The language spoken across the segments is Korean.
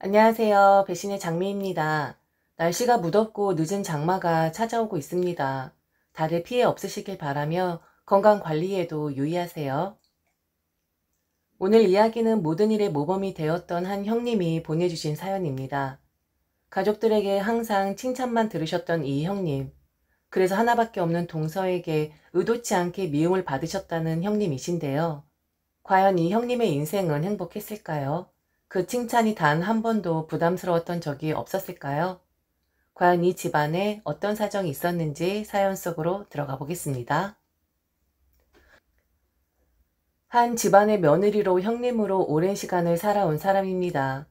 안녕하세요. 배신의 장미입니다. 날씨가 무덥고 늦은 장마가 찾아오고 있습니다. 다들 피해 없으시길 바라며 건강 관리에도 유의하세요. 오늘 이야기는 모든 일의 모범이 되었던 한 형님이 보내주신 사연입니다. 가족들에게 항상 칭찬만 들으셨던 이 형님. 그래서 하나밖에 없는 동서에게 의도치 않게 미움을 받으셨다는 형님이신데요. 과연 이 형님의 인생은 행복했을까요? 그 칭찬이 단 한 번도 부담스러웠던 적이 없었을까요? 과연 이 집안에 어떤 사정이 있었는지 사연 속으로 들어가 보겠습니다. 한 집안의 며느리로 형님으로 오랜 시간을 살아온 사람입니다.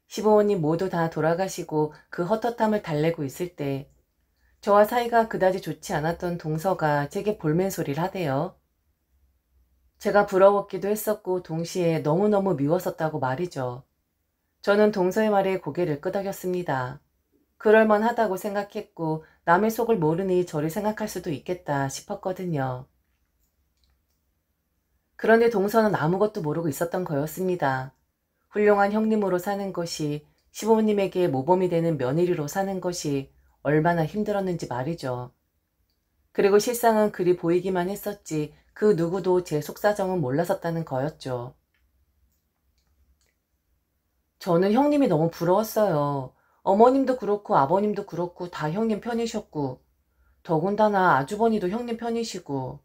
시부모님 모두 다 돌아가시고 그 헛헛함을 달래고 있을 때 저와 사이가 그다지 좋지 않았던 동서가 제게 볼멘 소리를 하대요. 제가 부러웠기도 했었고 동시에 너무너무 미웠었다고 말이죠. 저는 동서의 말에 고개를 끄덕였습니다. 그럴만하다고 생각했고 남의 속을 모르니 저를 생각할 수도 있겠다 싶었거든요. 그런데 동서는 아무것도 모르고 있었던 거였습니다. 훌륭한 형님으로 사는 것이, 시부모님에게 모범이 되는 며느리로 사는 것이 얼마나 힘들었는지 말이죠. 그리고 실상은 그리 보이기만 했었지 그 누구도 제 속사정은 몰랐었다는 거였죠. 저는 형님이 너무 부러웠어요. 어머님도 그렇고 아버님도 그렇고 다 형님 편이셨고, 더군다나 아주버니도 형님 편이시고,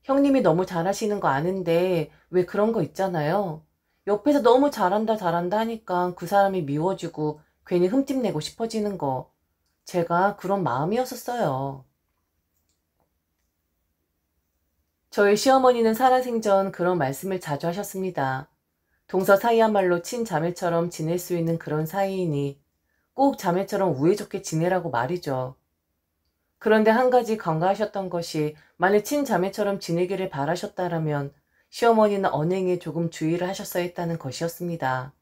형님이 너무 잘하시는 거 아는데 왜 그런 거 있잖아요. 옆에서 너무 잘한다 잘한다 하니까 그 사람이 미워지고 괜히 흠집내고 싶어지는 거. 제가 그런 마음이었었어요. 저희 시어머니는 살아생전 그런 말씀을 자주 하셨습니다. 동서 사이야말로 친자매처럼 지낼 수 있는 그런 사이이니 꼭 자매처럼 우애좋게 지내라고 말이죠. 그런데 한 가지 간과하셨던 것이 만일 친자매처럼 지내기를 바라셨다라면 시어머니는 언행에 조금 주의를 하셨어야 했다는 것이었습니다.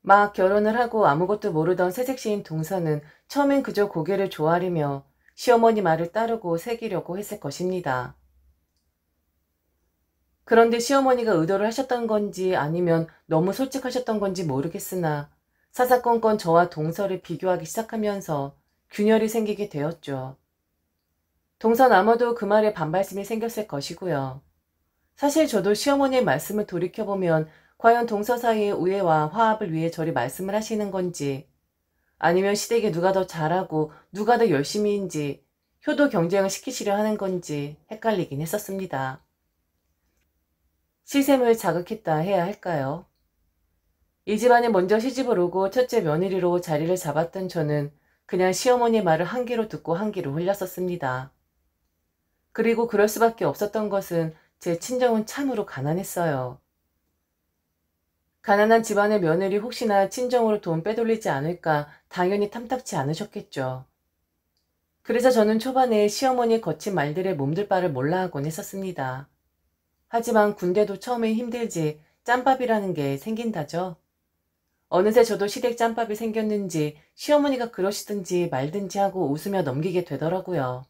막 결혼을 하고 아무것도 모르던 새색시인 동서는 처음엔 그저 고개를 조아리며 시어머니 말을 따르고 새기려고 했을 것입니다. 그런데 시어머니가 의도를 하셨던 건지 아니면 너무 솔직하셨던 건지 모르겠으나 사사건건 저와 동서를 비교하기 시작하면서 균열이 생기게 되었죠. 동서는 아마도 그 말에 반발심이 생겼을 것이고요. 사실 저도 시어머니의 말씀을 돌이켜보면 과연 동서 사이의 우애와 화합을 위해 저리 말씀을 하시는 건지 아니면 시댁에 누가 더 잘하고 누가 더 열심히인지 효도 경쟁을 시키시려 하는 건지 헷갈리긴 했었습니다. 시샘을 자극했다 해야 할까요? 이 집안에 먼저 시집을 오고 첫째 며느리로 자리를 잡았던 저는 그냥 시어머니의 말을 한 귀로 듣고 한 귀로 흘렸었습니다. 그리고 그럴 수밖에 없었던 것은 제 친정은 참으로 가난했어요. 가난한 집안의 며느리 혹시나 친정으로 돈 빼돌리지 않을까 당연히 탐탁치 않으셨겠죠. 그래서 저는 초반에 시어머니의 거친 말들에 몸둘 바를 몰라 하곤 했었습니다. 하지만 군대도 처음엔 힘들지 짬밥이라는 게 생긴다죠. 어느새 저도 시댁 짬밥이 생겼는지 시어머니가 그러시든지 말든지 하고 웃으며 넘기게 되더라고요.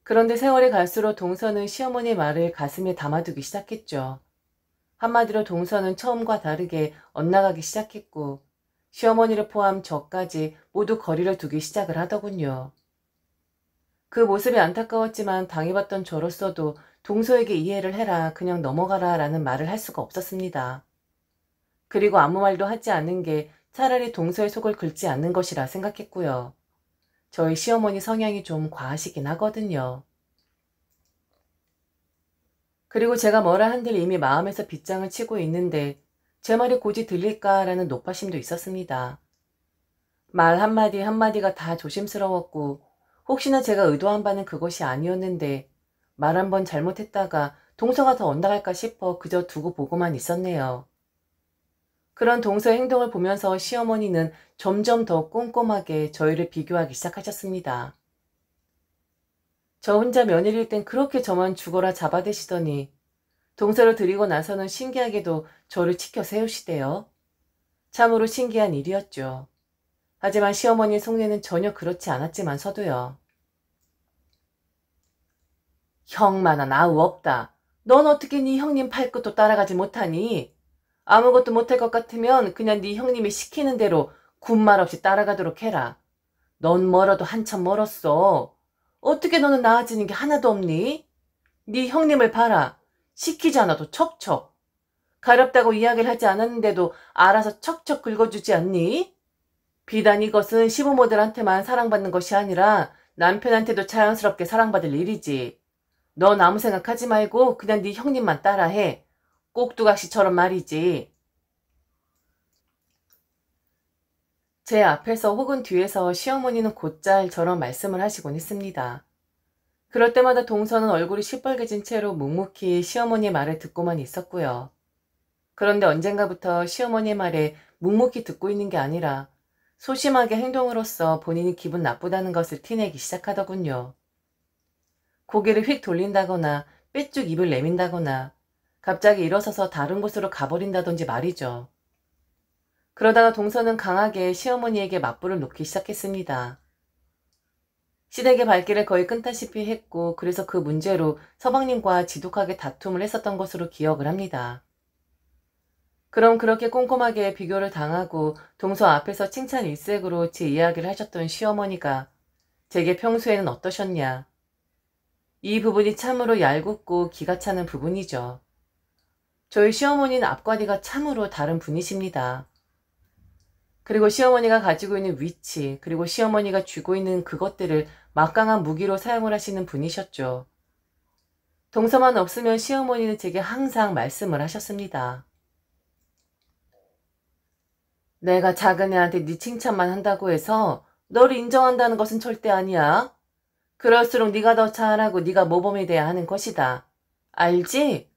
그런데 세월이 갈수록 동서는 시어머니의 말을 가슴에 담아두기 시작했죠. 한마디로 동서는 처음과 다르게 엇나가기 시작했고 시어머니를 포함 저까지 모두 거리를 두기 시작을 하더군요. 그 모습이 안타까웠지만 당해봤던 저로서도 동서에게 이해를 해라, 그냥 넘어가라 라는 말을 할 수가 없었습니다. 그리고 아무 말도 하지 않는 게 차라리 동서의 속을 긁지 않는 것이라 생각했고요. 저희 시어머니 성향이 좀 과하시긴 하거든요. 그리고 제가 뭐라 한들 이미 마음에서 빗장을 치고 있는데 제 말이 곧이 들릴까라는 노파심도 있었습니다. 말 한마디 한마디가 다 조심스러웠고 혹시나 제가 의도한 바는 그것이 아니었는데 말 한 번 잘못했다가 동서가 더 엇나갈까 싶어 그저 두고 보고만 있었네요. 그런 동서의 행동을 보면서 시어머니는 점점 더 꼼꼼하게 저희를 비교하기 시작하셨습니다. 저 혼자 며느리일 땐 그렇게 저만 죽어라 잡아대시더니 동서를 드리고 나서는 신기하게도 저를 치켜 세우시대요. 참으로 신기한 일이었죠. 하지만 시어머니의 속내는 전혀 그렇지 않았지만서도요. 형만한 아우 없다. 넌 어떻게 네 형님 팔끝도 따라가지 못하니? 아무것도 못할 것 같으면 그냥 네 형님이 시키는 대로 군말 없이 따라가도록 해라. 넌 멀어도 한참 멀었어. 어떻게 너는 나아지는 게 하나도 없니? 네 형님을 봐라. 시키지 않아도 척척. 가렵다고 이야기를 하지 않았는데도 알아서 척척 긁어주지 않니? 비단 이것은 시부모들한테만 사랑받는 것이 아니라 남편한테도 자연스럽게 사랑받을 일이지. 넌 아무 생각하지 말고 그냥 네 형님만 따라해. 꼭두각시처럼 말이지. 제 앞에서 혹은 뒤에서 시어머니는 곧잘 저런 말씀을 하시곤 했습니다. 그럴 때마다 동서는 얼굴이 시뻘개진 채로 묵묵히 시어머니의 말을 듣고만 있었고요. 그런데 언젠가부터 시어머니의 말에 묵묵히 듣고 있는 게 아니라 소심하게 행동으로써 본인이 기분 나쁘다는 것을 티내기 시작하더군요. 고개를 휙 돌린다거나 삐쭉 입을 내민다거나 갑자기 일어서서 다른 곳으로 가버린다든지 말이죠. 그러다가 동서는 강하게 시어머니에게 맞불을 놓기 시작했습니다. 시댁의 발길을 거의 끊다시피 했고 그래서 그 문제로 서방님과 지독하게 다툼을 했었던 것으로 기억을 합니다. 그럼 그렇게 꼼꼼하게 비교를 당하고 동서 앞에서 칭찬 일색으로 제 이야기를 하셨던 시어머니가 제게 평소에는 어떠셨냐. 이 부분이 참으로 얄궂고 기가 차는 부분이죠. 저희 시어머니는 앞과 뒤가 참으로 다른 분이십니다. 그리고 시어머니가 가지고 있는 위치, 그리고 시어머니가 쥐고 있는 그것들을 막강한 무기로 사용을 하시는 분이셨죠. 동서만 없으면 시어머니는 제게 항상 말씀을 하셨습니다. 내가 작은 애한테 네 칭찬만 한다고 해서 너를 인정한다는 것은 절대 아니야. 그럴수록 네가 더 잘하고 네가 모범이 돼야 하는 것이다. 알지?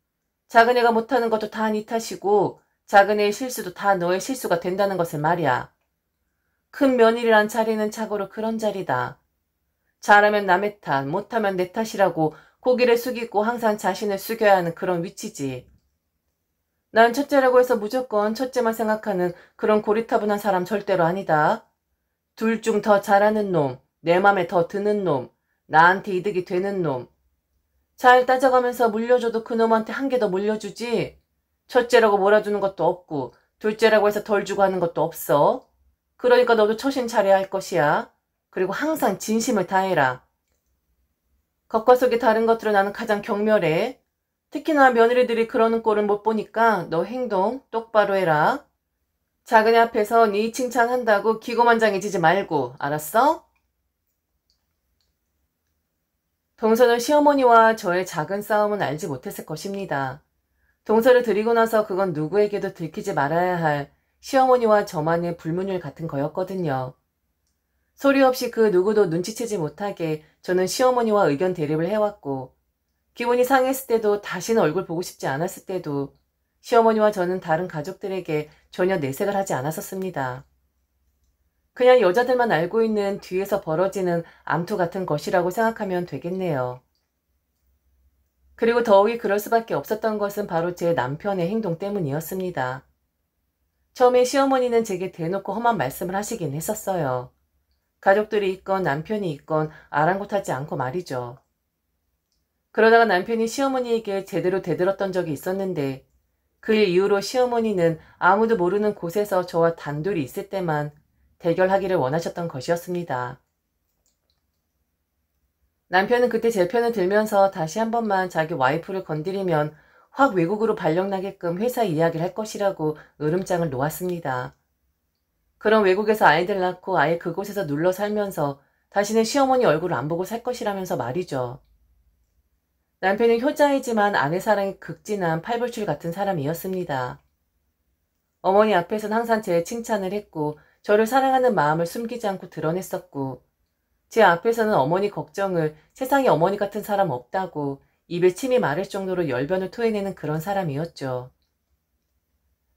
작은 애가 못하는 것도 다 네 탓이고 작은 애의 실수도 다 너의 실수가 된다는 것을 말이야. 큰 며느리란 자리는 자고로 그런 자리다. 잘하면 남의 탓, 못하면 내 탓이라고 고개를 숙이고 항상 자신을 숙여야 하는 그런 위치지. 난 첫째라고 해서 무조건 첫째만 생각하는 그런 고리타분한 사람 절대로 아니다. 둘 중 더 잘하는 놈, 내 맘에 더 드는 놈, 나한테 이득이 되는 놈. 잘 따져가면서 물려줘도 그놈한테 한 개 더 물려주지. 첫째라고 몰아주는 것도 없고 둘째라고 해서 덜 주고 하는 것도 없어. 그러니까 너도 처신 잘해야 할 것이야. 그리고 항상 진심을 다해라. 겉과 속이 다른 것들을 나는 가장 경멸해. 특히나 며느리들이 그러는 꼴은 못 보니까 너 행동 똑바로 해라. 작은애 앞에서 네 칭찬한다고 기고만장해지지 말고, 알았어? 동서는 시어머니와 저의 작은 싸움은 알지 못했을 것입니다. 동서를 드리고 나서 그건 누구에게도 들키지 말아야 할 시어머니와 저만의 불문율 같은 거였거든요. 소리 없이 그 누구도 눈치채지 못하게 저는 시어머니와 의견 대립을 해왔고 기분이 상했을 때도 다시는 얼굴 보고 싶지 않았을 때도 시어머니와 저는 다른 가족들에게 전혀 내색을 하지 않았었습니다. 그냥 여자들만 알고 있는 뒤에서 벌어지는 암투 같은 것이라고 생각하면 되겠네요. 그리고 더욱이 그럴 수밖에 없었던 것은 바로 제 남편의 행동 때문이었습니다. 처음에 시어머니는 제게 대놓고 험한 말씀을 하시긴 했었어요. 가족들이 있건 남편이 있건 아랑곳하지 않고 말이죠. 그러다가 남편이 시어머니에게 제대로 대들었던 적이 있었는데 그 일 이후로 시어머니는 아무도 모르는 곳에서 저와 단둘이 있을 때만 대결하기를 원하셨던 것이었습니다. 남편은 그때 제 편을 들면서 다시 한 번만 자기 와이프를 건드리면 확 외국으로 발령나게끔 회사 이야기를 할 것이라고 으름장을 놓았습니다. 그럼 외국에서 아이들 낳고 아예 그곳에서 눌러 살면서 다시는 시어머니 얼굴을 안 보고 살 것이라면서 말이죠. 남편은 효자이지만 아내 사랑이 극진한 팔불출 같은 사람이었습니다. 어머니 앞에서는 항상 제 칭찬을 했고 저를 사랑하는 마음을 숨기지 않고 드러냈었고 제 앞에서는 어머니 걱정을 세상에 어머니 같은 사람 없다고 입에 침이 마를 정도로 열변을 토해내는 그런 사람이었죠.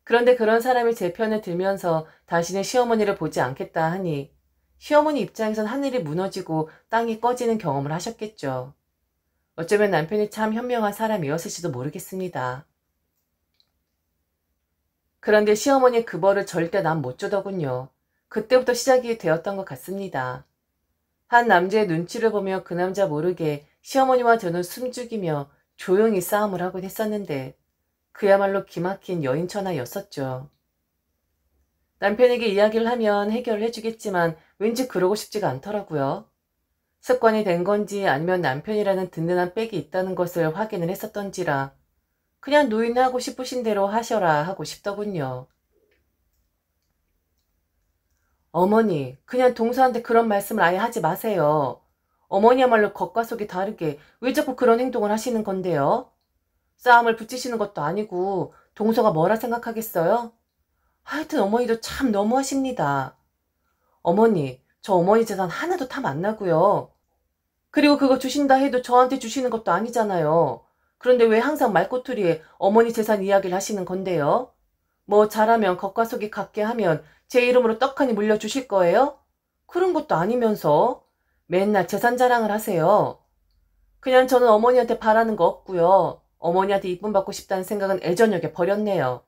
그런데 그런 사람이 제 편을 들면서 다시는 시어머니를 보지 않겠다 하니 시어머니 입장에선 하늘이 무너지고 땅이 꺼지는 경험을 하셨겠죠. 어쩌면 남편이 참 현명한 사람이었을지도 모르겠습니다. 그런데 시어머니의 그 벌을 절대 난 못 주더군요. 그때부터 시작이 되었던 것 같습니다. 한 남자의 눈치를 보며 그 남자 모르게 시어머니와 저는 숨죽이며 조용히 싸움을 하곤 했었는데 그야말로 기막힌 여인천하였었죠. 남편에게 이야기를 하면 해결을 해주겠지만 왠지 그러고 싶지가 않더라고요. 습관이 된 건지 아니면 남편이라는 든든한 백이 있다는 것을 확인을 했었던지라 그냥 노인네 하고 싶으신 대로 하셔라 하고 싶더군요. 어머니, 그냥 동서한테 그런 말씀을 아예 하지 마세요. 어머니야말로 겉과 속이 다르게 왜 자꾸 그런 행동을 하시는 건데요? 싸움을 붙이시는 것도 아니고 동서가 뭐라 생각하겠어요? 하여튼 어머니도 참 너무하십니다. 어머니, 저 어머니 재산 하나도 탐 안 나고요. 그리고 그거 주신다 해도 저한테 주시는 것도 아니잖아요. 그런데 왜 항상 말꼬투리에 어머니 재산 이야기를 하시는 건데요? 뭐 잘하면 겉과 속이 같게 하면 제 이름으로 떡하니 물려주실 거예요? 그런 것도 아니면서 맨날 재산 자랑을 하세요. 그냥 저는 어머니한테 바라는 거 없고요. 어머니한테 이쁨 받고 싶다는 생각은 애저녁에 버렸네요.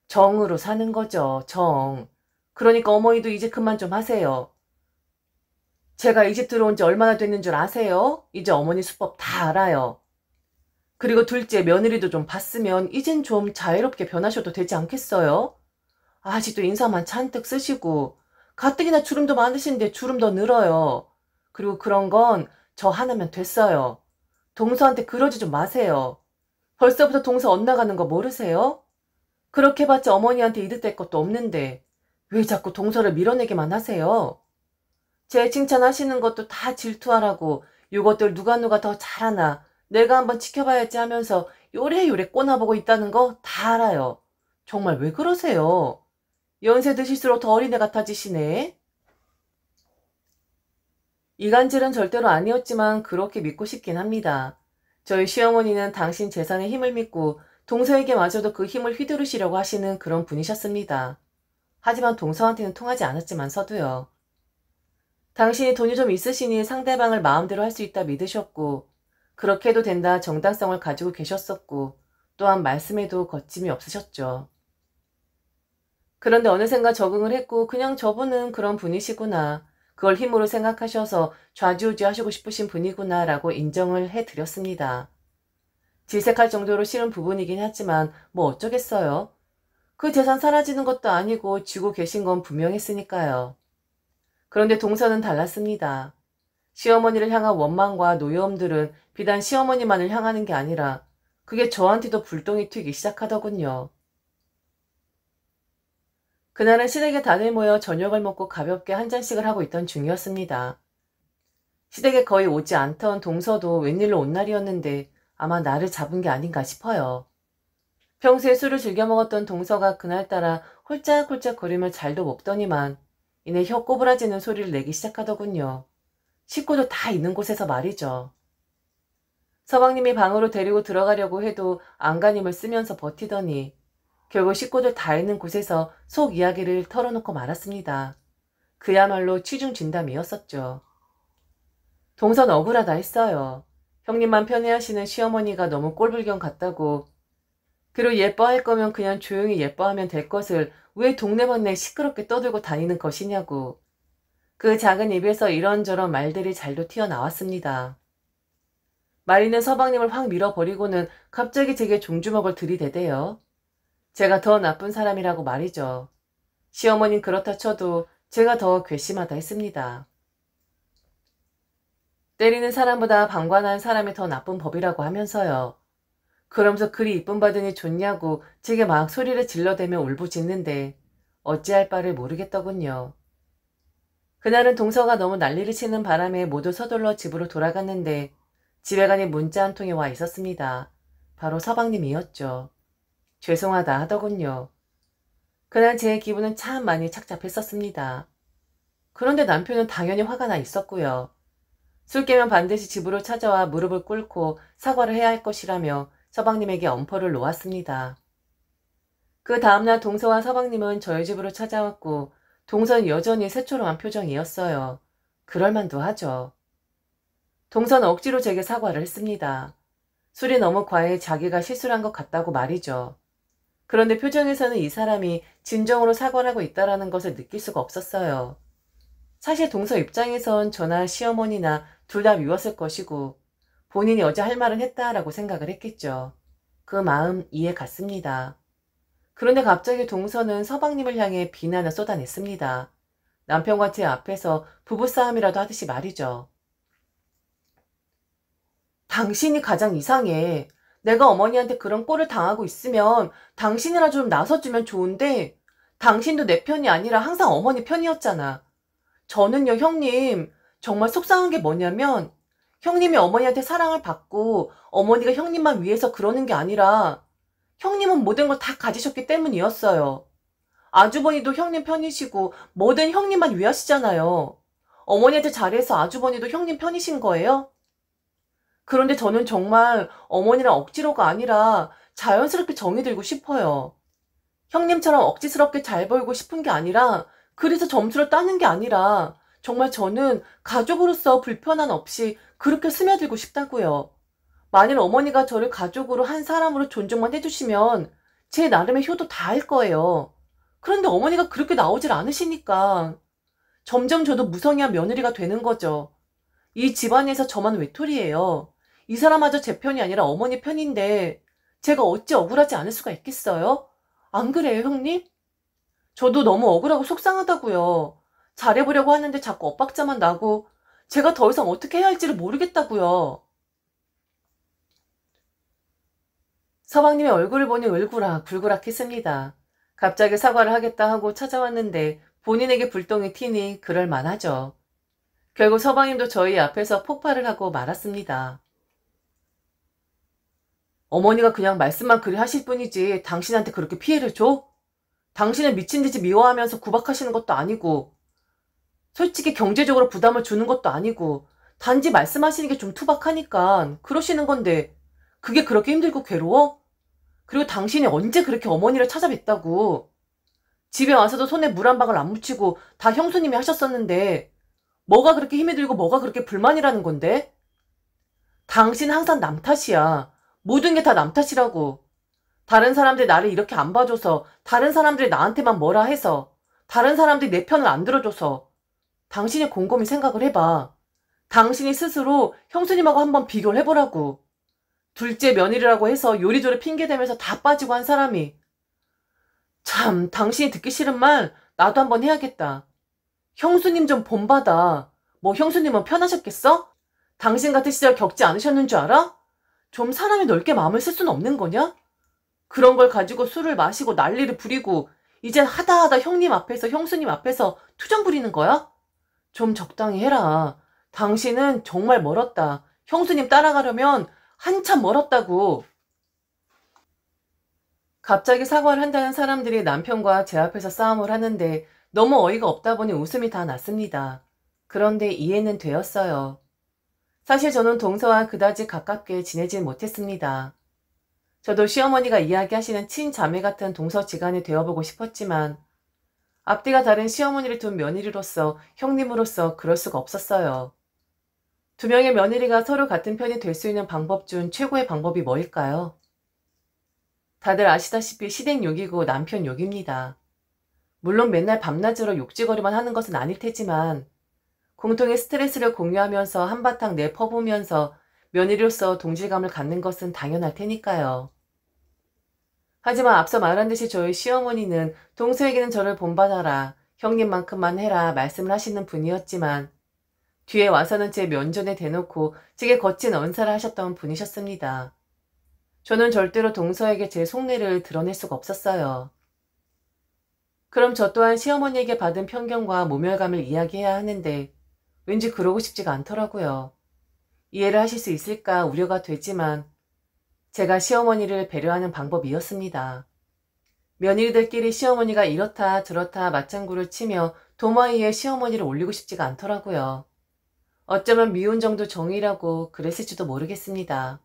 정으로 사는 거죠, 정. 그러니까 어머니도 이제 그만 좀 하세요. 제가 이 집 들어온 지 얼마나 됐는 줄 아세요? 이제 어머니 수법 다 알아요. 그리고 둘째 며느리도 좀 봤으면 이젠 좀 자유롭게 변하셔도 되지 않겠어요? 아직도 인사만 잔뜩 쓰시고 가뜩이나 주름도 많으신데 주름 더 늘어요. 그리고 그런 건 저 하나면 됐어요. 동서한테 그러지 좀 마세요. 벌써부터 동서 엇나가는 거 모르세요? 그렇게 봤자 어머니한테 이득될 것도 없는데 왜 자꾸 동서를 밀어내기만 하세요? 제 칭찬하시는 것도 다 질투하라고 요것들 누가 더 잘하나 내가 한번 지켜봐야지 하면서 요래요래 꼬나보고 있다는 거 다 알아요. 정말 왜 그러세요? 연세 드실수록 더 어린애 같아지시네. 이간질은 절대로 아니었지만 그렇게 믿고 싶긴 합니다. 저희 시어머니는 당신 재산의 힘을 믿고 동서에게마저도 그 힘을 휘두르시려고 하시는 그런 분이셨습니다. 하지만 동서한테는 통하지 않았지만서도요. 당신이 돈이 좀 있으시니 상대방을 마음대로 할 수 있다 믿으셨고 그렇게 해도 된다 정당성을 가지고 계셨었고 또한 말씀에도 거침이 없으셨죠. 그런데 어느샌가 적응을 했고 그냥 저분은 그런 분이시구나. 그걸 힘으로 생각하셔서 좌지우지 하시고 싶으신 분이구나 라고 인정을 해드렸습니다. 질색할 정도로 싫은 부분이긴 하지만 뭐 어쩌겠어요. 그 재산 사라지는 것도 아니고 쥐고 계신 건 분명했으니까요. 그런데 동서는 달랐습니다. 시어머니를 향한 원망과 노여움들은 비단 시어머니만을 향하는 게 아니라 그게 저한테도 불똥이 튀기 시작하더군요. 그날은 시댁에 다들 모여 저녁을 먹고 가볍게 한 잔씩을 하고 있던 중이었습니다. 시댁에 거의 오지 않던 동서도 웬일로 온 날이었는데 아마 나를 잡은 게 아닌가 싶어요. 평소에 술을 즐겨 먹었던 동서가 그날따라 홀짝홀짝 거리며 잘도 먹더니만 이내 혀 꼬부라지는 소리를 내기 시작하더군요. 식구도 다 있는 곳에서 말이죠. 서방님이 방으로 데리고 들어가려고 해도 안간힘을 쓰면서 버티더니 결국 식구들 다 있는 곳에서 속 이야기를 털어놓고 말았습니다. 그야말로 취중진담이었었죠. 동선 억울하다 했어요. 형님만 편애하시는 시어머니가 너무 꼴불견 같다고. 그리고 예뻐할 거면 그냥 조용히 예뻐하면 될 것을 왜 동네번네 시끄럽게 떠들고 다니는 것이냐고. 그 작은 입에서 이런저런 말들이 잘도 튀어나왔습니다. 말리는 서방님을 확 밀어버리고는 갑자기 제게 종주먹을 들이대대요. 제가 더 나쁜 사람이라고 말이죠. 시어머니는 그렇다 쳐도 제가 더 괘씸하다 했습니다. 때리는 사람보다 방관한 사람이 더 나쁜 법이라고 하면서요. 그러면서 그리 이쁨 받으니 좋냐고 제게 막 소리를 질러대며 울부짖는데 어찌할 바를 모르겠더군요. 그날은 동서가 너무 난리를 치는 바람에 모두 서둘러 집으로 돌아갔는데 집에 가니 문자 한 통이 와 있었습니다. 바로 서방님이었죠. 죄송하다 하더군요. 그날 제 기분은 참 많이 착잡했었습니다. 그런데 남편은 당연히 화가 나 있었고요. 술 깨면 반드시 집으로 찾아와 무릎을 꿇고 사과를 해야 할 것이라며 서방님에게 엄포를 놓았습니다. 그 다음날 동서와 서방님은 저희 집으로 찾아왔고 동서는 여전히 새초롬한 표정이었어요. 그럴만도 하죠. 동서는 억지로 제게 사과를 했습니다. 술이 너무 과해 자기가 실수를 한 것 같다고 말이죠. 그런데 표정에서는 이 사람이 진정으로 사과를 하고 있다는 것을 느낄 수가 없었어요. 사실 동서 입장에선 저나 시어머니나 둘 다 미웠을 것이고 본인이 어제 할 말은 했다라고 생각을 했겠죠. 그 마음 이해 갔습니다. 그런데 갑자기 동서는 서방님을 향해 비난을 쏟아냈습니다. 남편과 제 앞에서 부부싸움이라도 하듯이 말이죠. 당신이 가장 이상해. 내가 어머니한테 그런 꼴을 당하고 있으면 당신이라도 좀 나서주면 좋은데 당신도 내 편이 아니라 항상 어머니 편이었잖아. 저는요, 형님, 정말 속상한 게 뭐냐면 형님이 어머니한테 사랑을 받고 어머니가 형님만 위해서 그러는 게 아니라 형님은 모든 걸 다 가지셨기 때문이었어요. 아주버니도 형님 편이시고 뭐든 형님만 위하시잖아요. 어머니한테 잘해서 아주버니도 형님 편이신 거예요? 그런데 저는 정말 어머니랑 억지로가 아니라 자연스럽게 정이 들고 싶어요. 형님처럼 억지스럽게 잘 보이고 싶은 게 아니라 그래서 점수를 따는 게 아니라 정말 저는 가족으로서 불편함 없이 그렇게 스며들고 싶다고요. 만일 어머니가 저를 가족으로 한 사람으로 존중만 해주시면 제 나름의 효도 다 할 거예요. 그런데 어머니가 그렇게 나오질 않으시니까 점점 저도 무성의한 며느리가 되는 거죠. 이 집안에서 저만 외톨이에요. 이 사람마저 제 편이 아니라 어머니 편인데 제가 어찌 억울하지 않을 수가 있겠어요? 안 그래요, 형님? 저도 너무 억울하고 속상하다고요. 잘해보려고 하는데 자꾸 엇박자만 나고 제가 더 이상 어떻게 해야 할지를 모르겠다고요. 서방님의 얼굴을 보니 울그락불그락 했습니다. 갑자기 사과를 하겠다 하고 찾아왔는데 본인에게 불똥이 튀니 그럴 만하죠. 결국 서방님도 저희 앞에서 폭발을 하고 말았습니다. 어머니가 그냥 말씀만 그리 하실 뿐이지 당신한테 그렇게 피해를 줘? 당신을 미친듯이 미워하면서 구박하시는 것도 아니고 솔직히 경제적으로 부담을 주는 것도 아니고 단지 말씀하시는 게 좀 투박하니까 그러시는 건데 그게 그렇게 힘들고 괴로워? 그리고 당신이 언제 그렇게 어머니를 찾아뵀다고? 집에 와서도 손에 물 한 방울 안 묻히고 다 형수님이 하셨었는데 뭐가 그렇게 힘이 들고 뭐가 그렇게 불만이라는 건데? 당신 항상 남 탓이야. 모든 게 다 남 탓이라고. 다른 사람들이 나를 이렇게 안 봐줘서 다른 사람들이 나한테만 뭐라 해서 다른 사람들이 내 편을 안 들어줘서 당신이 곰곰이 생각을 해봐. 당신이 스스로 형수님하고 한번 비교를 해보라고. 둘째 며느리라고 해서 요리조리 핑계대면서 다 빠지고 한 사람이 참 당신이 듣기 싫은 말 나도 한번 해야겠다. 형수님 좀 본받아. 뭐 형수님은 편하셨겠어? 당신 같은 시절 겪지 않으셨는 줄 알아? 좀 사람이 넓게 마음을 쓸 수는 없는 거냐? 그런 걸 가지고 술을 마시고 난리를 부리고 이젠 하다하다 형님 앞에서 형수님 앞에서 투정 부리는 거야? 좀 적당히 해라. 당신은 정말 멀었다. 형수님 따라가려면 한참 멀었다고. 갑자기 사과를 한다는 사람들이 남편과 제 앞에서 싸움을 하는데 너무 어이가 없다 보니 웃음이 다 났습니다. 그런데 이해는 되었어요. 사실 저는 동서와 그다지 가깝게 지내진 못했습니다. 저도 시어머니가 이야기하시는 친자매 같은 동서지간이 되어보고 싶었지만 앞뒤가 다른 시어머니를 둔 며느리로서 형님으로서 그럴 수가 없었어요. 두 명의 며느리가 서로 같은 편이 될 수 있는 방법 중 최고의 방법이 뭐일까요? 다들 아시다시피 시댁 욕이고 남편 욕입니다. 물론 맨날 밤낮으로 욕지거리만 하는 것은 아닐 테지만 공통의 스트레스를 공유하면서 한바탕 내퍼보면서 며느리로서 동질감을 갖는 것은 당연할 테니까요. 하지만 앞서 말한 듯이 저희 시어머니는 동서에게는 저를 본받아라, 형님만큼만 해라 말씀을 하시는 분이었지만 뒤에 와서는 제 면전에 대놓고 제게 거친 언사를 하셨던 분이셨습니다. 저는 절대로 동서에게 제 속내를 드러낼 수가 없었어요. 그럼 저 또한 시어머니에게 받은 편견과 모멸감을 이야기해야 하는데 왠지 그러고 싶지가 않더라고요. 이해를 하실 수 있을까 우려가 되지만 제가 시어머니를 배려하는 방법이었습니다. 며느리들끼리 시어머니가 이렇다 저렇다 맞장구를 치며 도마 위에 시어머니를 올리고 싶지가 않더라고요. 어쩌면 미운 정도 정이라고 그랬을지도 모르겠습니다.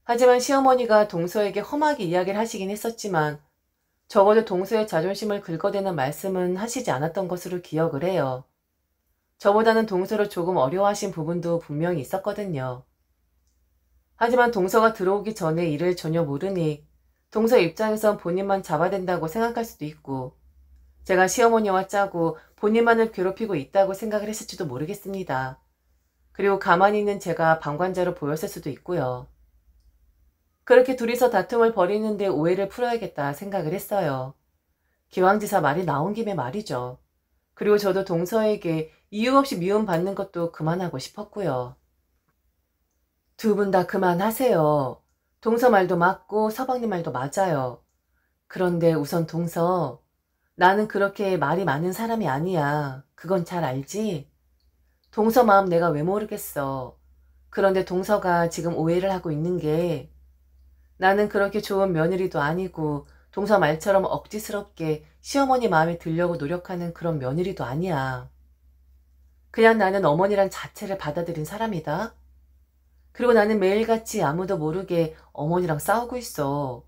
하지만 시어머니가 동서에게 험하게 이야기를 하시긴 했었지만 적어도 동서의 자존심을 긁어대는 말씀은 하시지 않았던 것으로 기억을 해요. 저보다는 동서를 조금 어려워하신 부분도 분명히 있었거든요. 하지만 동서가 들어오기 전에 이를 전혀 모르니 동서 입장에선 본인만 잡아댄다고 생각할 수도 있고 제가 시어머니와 짜고 본인만을 괴롭히고 있다고 생각을 했을지도 모르겠습니다. 그리고 가만히 있는 제가 방관자로 보였을 수도 있고요. 그렇게 둘이서 다툼을 벌이는데 오해를 풀어야겠다 생각을 했어요. 기왕지사 말이 나온 김에 말이죠. 그리고 저도 동서에게 이유 없이 미움받는 것도 그만하고 싶었고요. 두 분 다 그만하세요. 동서 말도 맞고 서방님 말도 맞아요. 그런데 우선 동서, 나는 그렇게 말이 많은 사람이 아니야. 그건 잘 알지? 동서 마음 내가 왜 모르겠어. 그런데 동서가 지금 오해를 하고 있는 게 나는 그렇게 좋은 며느리도 아니고 동서 말처럼 억지스럽게 시어머니 마음에 들려고 노력하는 그런 며느리도 아니야. 그냥 나는 어머니란 자체를 받아들인 사람이다. 그리고 나는 매일같이 아무도 모르게 어머니랑 싸우고 있어.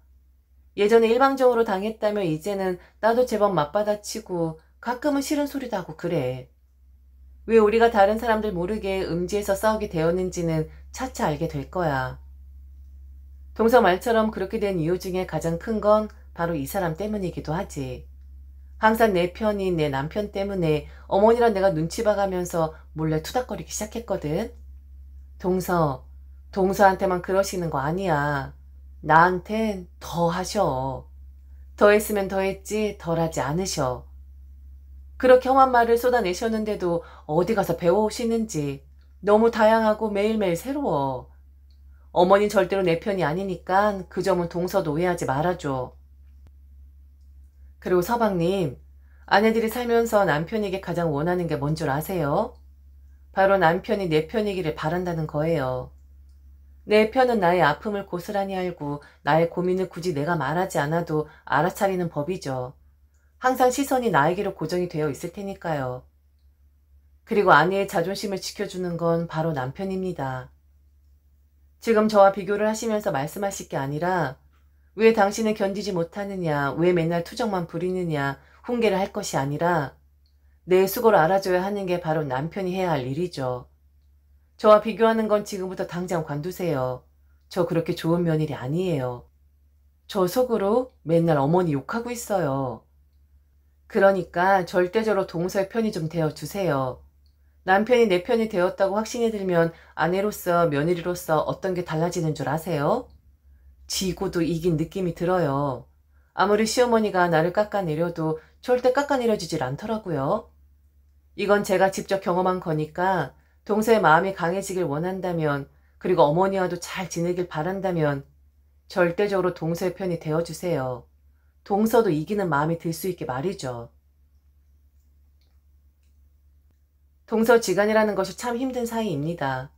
예전에 일방적으로 당했다면 이제는 나도 제법 맞받아치고 가끔은 싫은 소리도 하고 그래. 왜 우리가 다른 사람들 모르게 음지에서 싸우게 되었는지는 차차 알게 될 거야. 동서 말처럼 그렇게 된 이유 중에 가장 큰 건 바로 이 사람 때문이기도 하지. 항상 내 편인 내 남편 때문에 어머니랑 내가 눈치 봐가면서 몰래 투닥거리기 시작했거든. 동서, 동서한테만 그러시는 거 아니야. 나한텐 더 하셔. 더 했으면 더 했지 덜 하지 않으셔. 그렇게 험한 말을 쏟아내셨는데도 어디 가서 배워오시는지 너무 다양하고 매일매일 새로워. 어머니 절대로 내 편이 아니니까 그 점은 동서도 오해하지 말아줘. 그리고 서방님, 아내들이 살면서 남편에게 가장 원하는 게 뭔 줄 아세요? 바로 남편이 내 편이기를 바란다는 거예요. 내 편은 나의 아픔을 고스란히 알고 나의 고민을 굳이 내가 말하지 않아도 알아차리는 법이죠. 항상 시선이 나에게로 고정이 되어 있을 테니까요. 그리고 아내의 자존심을 지켜주는 건 바로 남편입니다. 지금 저와 비교를 하시면서 말씀하실 게 아니라 왜 당신은 견디지 못하느냐, 왜 맨날 투정만 부리느냐, 훈계를 할 것이 아니라 내 수고를 알아줘야 하는 게 바로 남편이 해야 할 일이죠. 저와 비교하는 건 지금부터 당장 관두세요. 저 그렇게 좋은 며느리 아니에요. 저 속으로 맨날 어머니 욕하고 있어요. 그러니까 절대적으로 동서의 편이 좀 되어주세요. 남편이 내 편이 되었다고 확신이 들면 아내로서 며느리로서 어떤 게 달라지는 줄 아세요? 지고도 이긴 느낌이 들어요. 아무리 시어머니가 나를 깎아내려도 절대 깎아내려지질 않더라고요. 이건 제가 직접 경험한 거니까 동서의 마음이 강해지길 원한다면 그리고 어머니와도 잘 지내길 바란다면 절대적으로 동서의 편이 되어주세요. 동서도 이기는 마음이 들 수 있게 말이죠. 동서지간이라는 것이 참 힘든 사이입니다.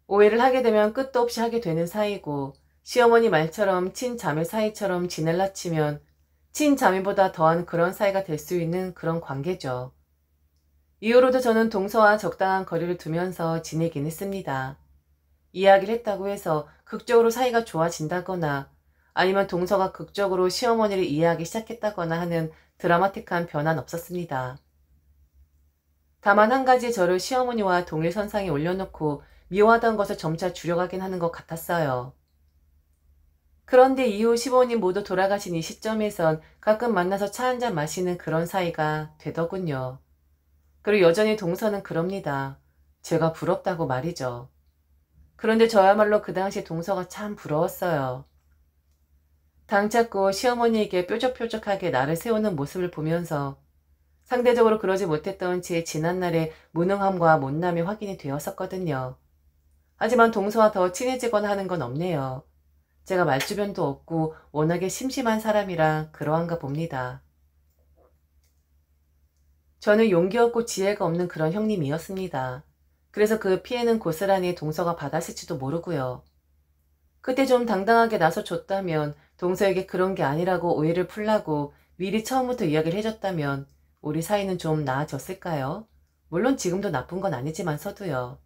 오해를 하게 되면 끝도 없이 하게 되는 사이고 시어머니 말처럼 친자매 사이처럼 지낼라 치면 친자매보다 더한 그런 사이가 될 수 있는 그런 관계죠. 이후로도 저는 동서와 적당한 거리를 두면서 지내긴 했습니다. 이야기를 했다고 해서 극적으로 사이가 좋아진다거나 아니면 동서가 극적으로 시어머니를 이해하기 시작했다거나 하는 드라마틱한 변화는 없었습니다. 다만 한 가지 저를 시어머니와 동일선상에 올려놓고 미워하던 것을 점차 줄여가긴 하는 것 같았어요. 그런데 이후 시부모님 모두 돌아가신 이 시점에선 가끔 만나서 차 한잔 마시는 그런 사이가 되더군요. 그리고 여전히 동서는 그럽니다. 제가 부럽다고 말이죠. 그런데 저야말로 그 당시 동서가 참 부러웠어요. 당 잡고 시어머니에게 뾰족뾰족하게 나를 세우는 모습을 보면서 상대적으로 그러지 못했던 제 지난날의 무능함과 못남이 확인이 되었었거든요. 하지만 동서와 더 친해지거나 하는 건 없네요. 제가 말주변도 없고 워낙에 심심한 사람이라 그러한가 봅니다. 저는 용기 없고 지혜가 없는 그런 형님이었습니다. 그래서 그 피해는 고스란히 동서가 받았을지도 모르고요. 그때 좀 당당하게 나서줬다면 동서에게 그런 게 아니라고 오해를 풀라고 미리 처음부터 이야기를 해줬다면 우리 사이는 좀 나아졌을까요? 물론 지금도 나쁜 건 아니지만서도요.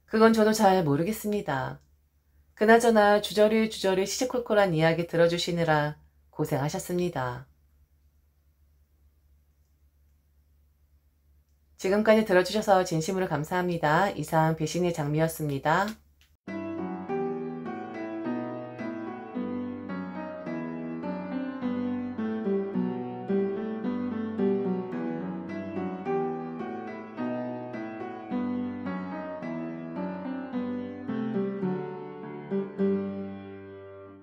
그건 저도 잘 모르겠습니다. 그나저나 주저리 시시콜콜한 이야기 들어주시느라 고생하셨습니다. 지금까지 들어주셔서 진심으로 감사합니다. 이상 배신의 장미였습니다.